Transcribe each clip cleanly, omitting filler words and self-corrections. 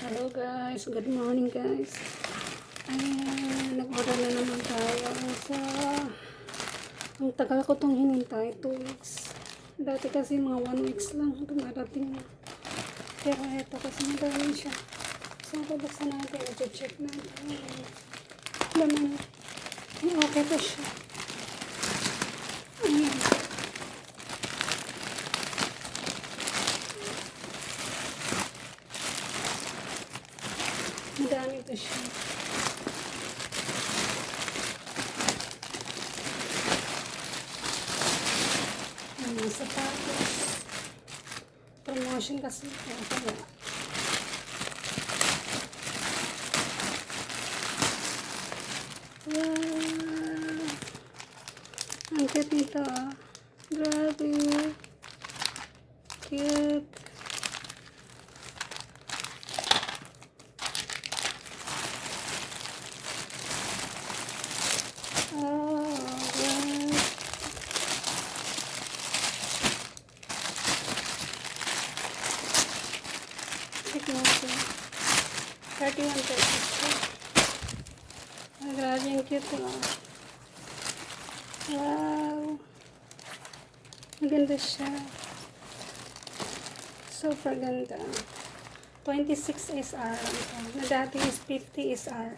Hello guys, good morning guys. Nag-order na naman tayo ang tagal ko tong hinintay, 2 weeks. Dati kasi mga 1 weeks lang dumarating na. Pero ito kasi madali siya. So, bubuksan natin, i-check natin. Laman, okay pa siya. Ayan. Madami pa siya. Mga sapatos. Promotion kasi ito. Kaya. Wow! Ang cute nito. Grabe. Cute. Check natin. 31 pesos. Grabe yung cute ko. Wow. Maganda siya. Super ganda. 26 SR lang ito. Na dati is 50 SR.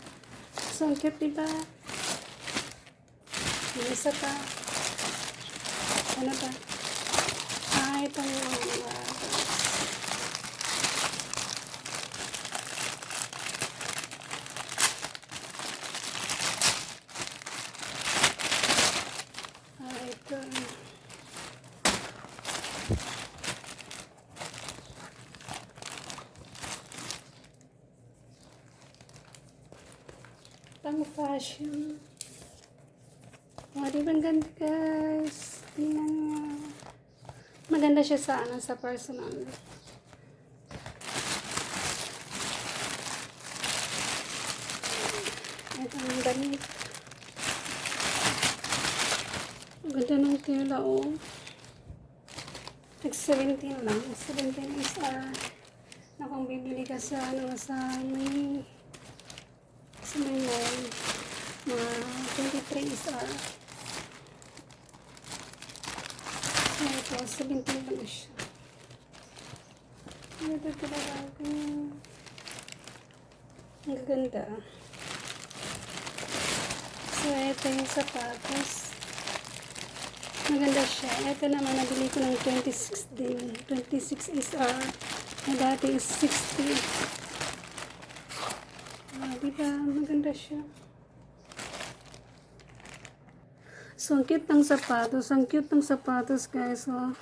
So, ang cute diba? May isa pa. Ano ba? Ito yung ito. Pang fashion. Diba ang ganda guys? Tingnan mo. Maganda siya sa sa personal. Ito ang damit. Ang ganda ng tela, oh. Like 17 lang. 17 SR. Na kung bibili ka sa sa may mall. Mga 23 SR. Ito, 17 lang siya. Ito talaga. Ang ganda. So, ito yung sapatos. Maganda siya. Ito naman, nabili ko ng 26 din. 26 SR. Na dati is 60. Diba? Maganda siya. So, ang cute ng sapatos. Ang cute ng sapatos, guys. So,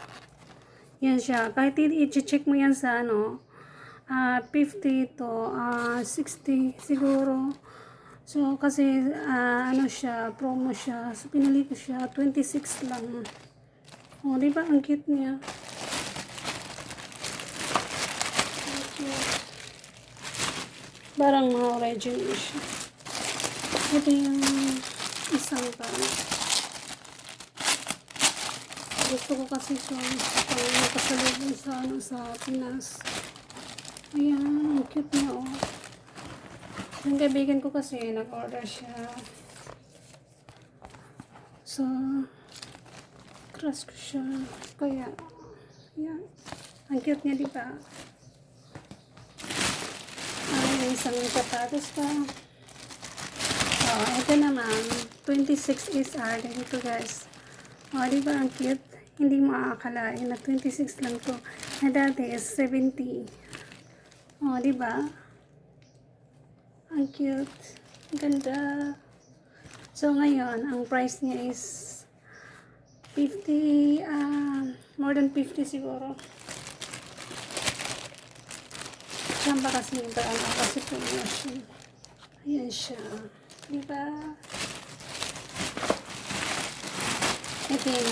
yan siya. Kahit i-check mo yan sa 50 to 60 siguro. So, kasi siya, promo siya. So, pinili ko siya. 26 lang. O, diba? Ang cute niya. Parang mga original siya. Ito yung isang gusto ko kasi siya nakasalubong sa Pinas. Ayan, ang cute niya, oh. Yung kaibigan ko kasi nag-order siya. So, crush ko siya. Kaya, ayan. Ang cute niya, diba? May isang sapatos pa. Ito naman, 26 SR din ito, guys. Diba ang cute? Hindi mo aakalain na 26 lang to. Na dati is 70. Diba? Ang cute. Ganda. So, ngayon, ang price niya is 50, more than 50 siguro. Saan ba kasi yung kasi promotion. Ayan siya. Diba? Ito yung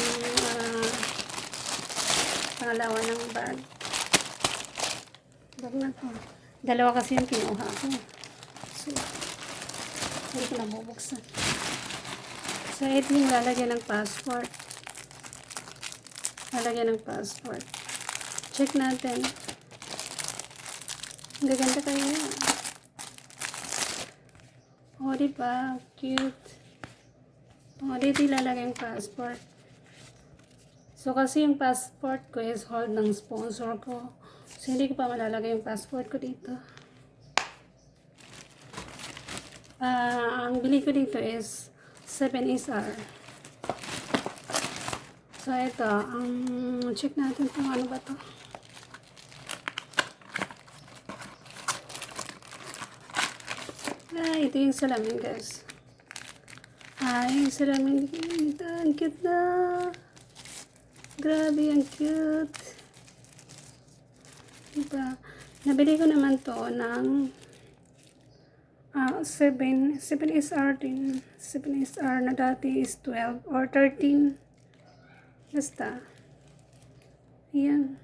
pangalawa ng bag. Bag na to. Dalawa kasi yung kinuha ko. So, hindi ko nabubuksan. So, ito yung lalagyan ng passport. Lalagyan ng passport. Check natin. Ang gaganda kaya. O, diba? Cute. O, dito ilalagay yung passport. So, kasi yung passport ko is hold ng sponsor ko. So, hindi ko pa malalagay yung passport ko dito. Ang bili ko dito is 7SR. So, ito. Check natin kung ano ba to. Ito yung salamin, guys. Yung salamin dito. Ang cute na. Grabe, ang cute. Diba? Nabili ko naman to ng 7SR din. 7SR na dati is 12 or 13. Basta. Ayan.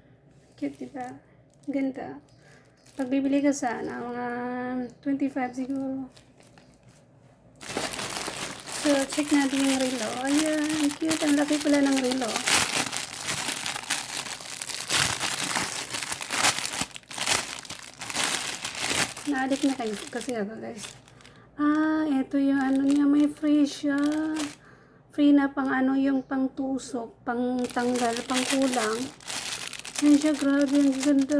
Cute, diba? Ganda. Pag bibili ka sana, mga 25 siguro. So, check natin yung relo. Ayan, cute. Ang laki pala ng relo. Na-addict na kayo kasi ako, guys. Ito yung ano niya. May free siya. Free na pang ano, yung pang tusok, pang tanggal, pang kulang. Ayan siya, grabe. Ang ganda.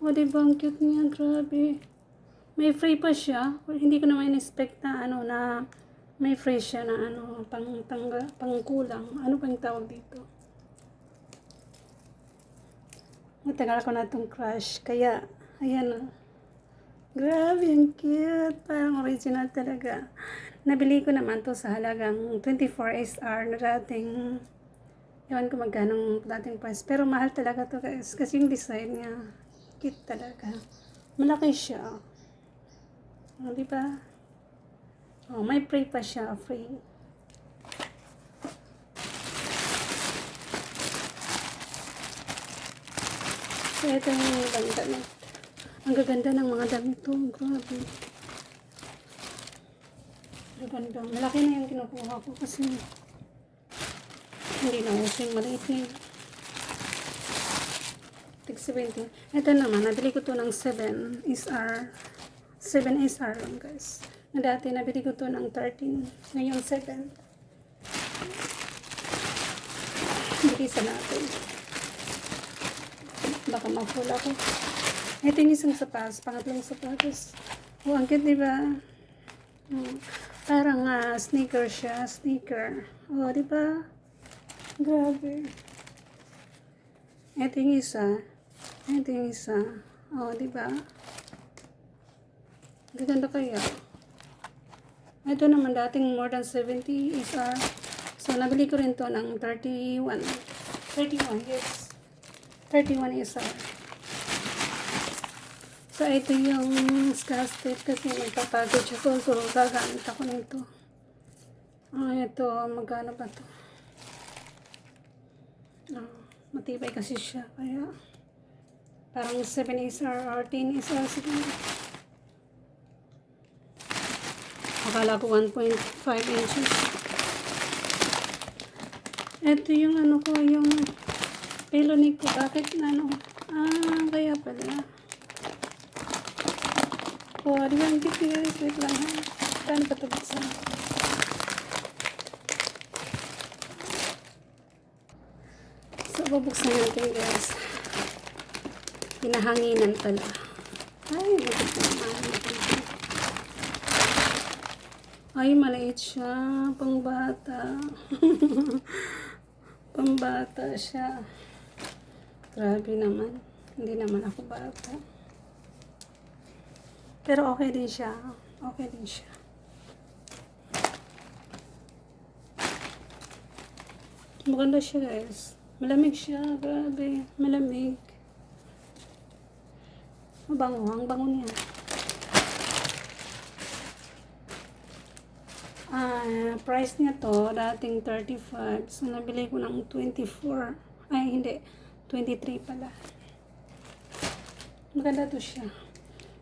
O, diba, ang cute niya, grabe. May free pa siya. Hindi ko naman in-expect na, ano, na may free siya na, ano, pang kulang. Ano pang tawag dito? Matagal ko na itong crush. Kaya, ayan, o. Grabe, ang cute. Parang original talaga. Nabili ko naman to sa halagang 24SR na dating, ewan ko magkano dating price. Pero mahal talaga to, guys. Kasi yung design niya, cute talaga. Malaki siya. O, diba? O, may free pa siya. Free. So, ito yung ibang damit. Ang gaganda ng mga damit to. Grabe. Gaganda. Malaki na yung kinukuha ko kasi hindi na uso yung maliit na yun. Tig 70. Ito naman, nabili ko to ng 7SR. 7SR lang, guys. Na dati, nabili ko to ng 13. Ngayon, 7. Bilisan natin. Baka ma-full ako. Ito yung isang sapatos. Pangatlong sapatos. Oh, ang cute, diba? Parang sneaker siya. Sneaker. Oh, diba? Grabe. Ito yung isa. Ito yung isa. Oh, diba? Gaganda kaya. Ito naman dating more than 70 SR. So, nabili ko rin to ng 31. 31, yes. 31 SR. So, ito yung scotch tape kasi magpapackage ako. So, gagamit ako nito. Ito, magkano ba to? Matibay kasi siya. Kaya, parang 7SR or 10SR siguro. Akala ko 1.5 inches. Ito yung ano ko, yung pillow ko. Bakit na ano? Kaya pala. Oh, di ba ang cute guys? Wait lang ha. Paano pa ito buksan? So, bubuksan natin guys. Pinahanginan pala. Ay, ay, maliit siya. Pangbata. Pambata siya. Grabe naman. Hindi naman ako bata. Pero okay din siya. Okay din siya. Maganda siya guys. Malamig siya. Grabe. Malamig. Mabango. Ang bango niya. Price niya to, dating 35. So, nabili ko ng 24. Ay, hindi. 23 pala. Maganda to siya.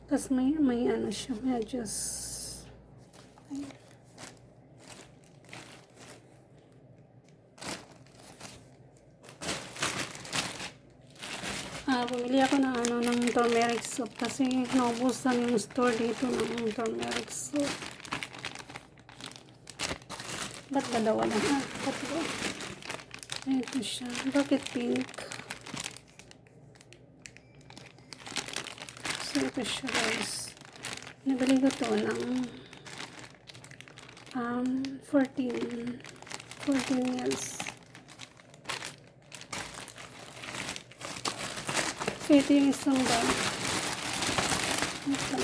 Tapos may ano siya. May adjust. Ayan. Bumili ako ng ng turmeric soup kasi naubusan yung store dito ng turmeric soup. Ba't dalawa lang? Tatlo. Ito siya. Bakit pink? So, ito siya guys. Nabili ko to ng 14 years. So, ito yung isang bag. Ito.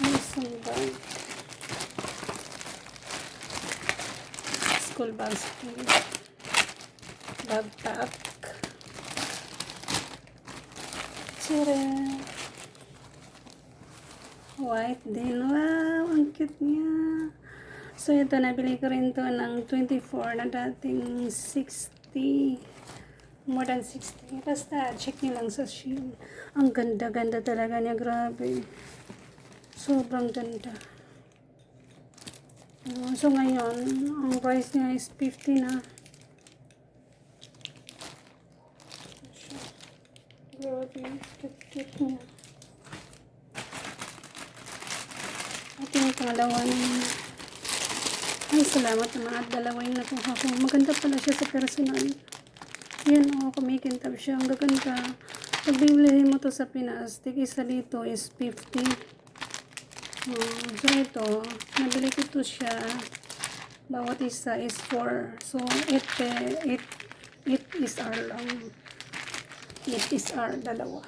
Yung isang bag. School bags. Backpack. Tsura. White din. Wow, ang cute niya. So, ito, nabili ko rin to ng 24 na dating 60. More than 60. Basta, check nyo lang sa Shein. Ang ganda-ganda talaga niya. Grabe. Sobrang ganda. So, ngayon, ang price niya is 50 na. Grabe. Cute niya. Ito yung pangalawa niya. Ay, salamat naman at dalawa yung nakuha ko. Maganda pala siya sa personal. Yan o, kumikintab siya. Ang gaganda. Pag bibilihin mo to sa Pinas, tig-isa dito is 50. So ito, nabili ko to siya. Bawat isa is 4. So, 8 is R lang. 8 is R, dalawa.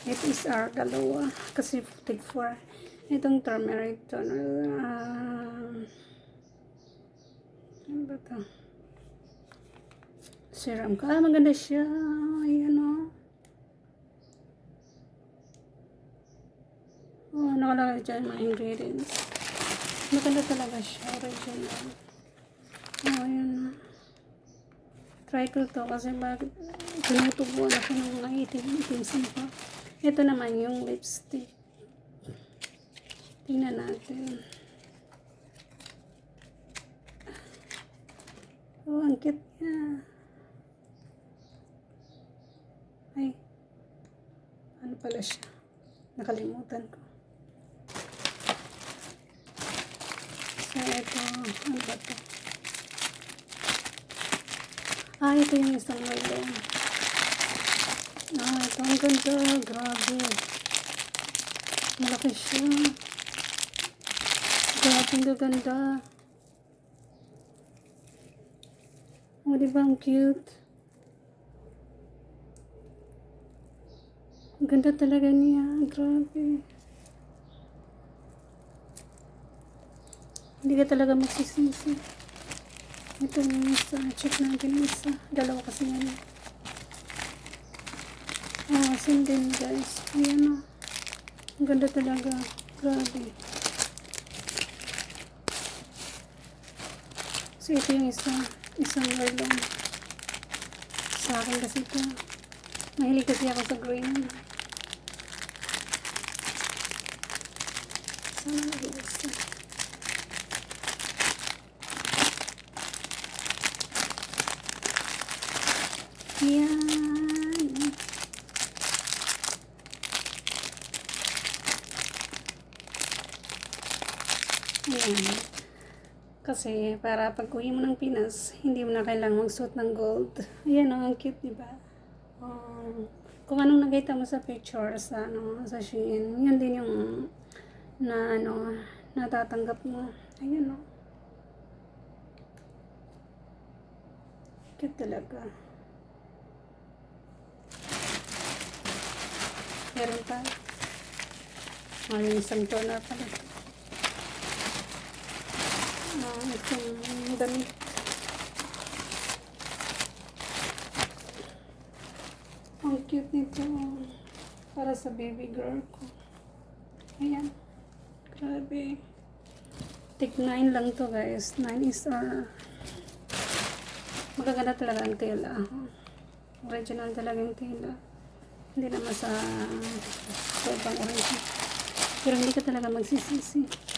8 is R, dalawa. Kasi tig 4. Itong turmeric to. Ano ba ito? Serum ka. Maganda siya. Ayan o. Nakalagay dyan mga ingredients. Maganda talaga siya. Original. Ayan o. Try ko to kasi bakit tinutubuan ako ng mga itim ko. Ito naman yung lipstick. Tingnan natin. Oh, ang cute niya. Ay. Ano pala siya? Nakalimutan ko. So, ito. Ano ba ito? Ito yung isang wala. Ito ang ganda. Grabe. Malaki siya. Grabe ang ganda. Diba ang cute? Ang ganda talaga niya. Grabe. Hindi ka talaga magsisisi. Ito yung isa. Check natin yung isa. Dalawa kasi yan. Same din guys. Ayan o. Ang ganda talaga. Grabe. So ito yung isa. Isang lang. Sa akin kasi ito. Mahilig kasi ako sa green. Sana nag-iisa. Yan. Ayan. Kasi para pag uwi mo ng Pinas, hindi mo na kailangang magsuot ng gold. Ayan o, ang cute, diba? Kung anong nakita mo sa picture sa Shein, yun din yung natatanggap mo. Ayan o. Cute talaga. Meron pa. Isang toner pala. Itong damit. Ang cute nito. Para sa baby girl ko. Ayan. Grabe. Tig 9 lang to guys. 9 is our. Magaganda talaga ang tela. Original talaga yung tela. Hindi naman sa sobrang orange. Pero hindi ka talaga magsisisi.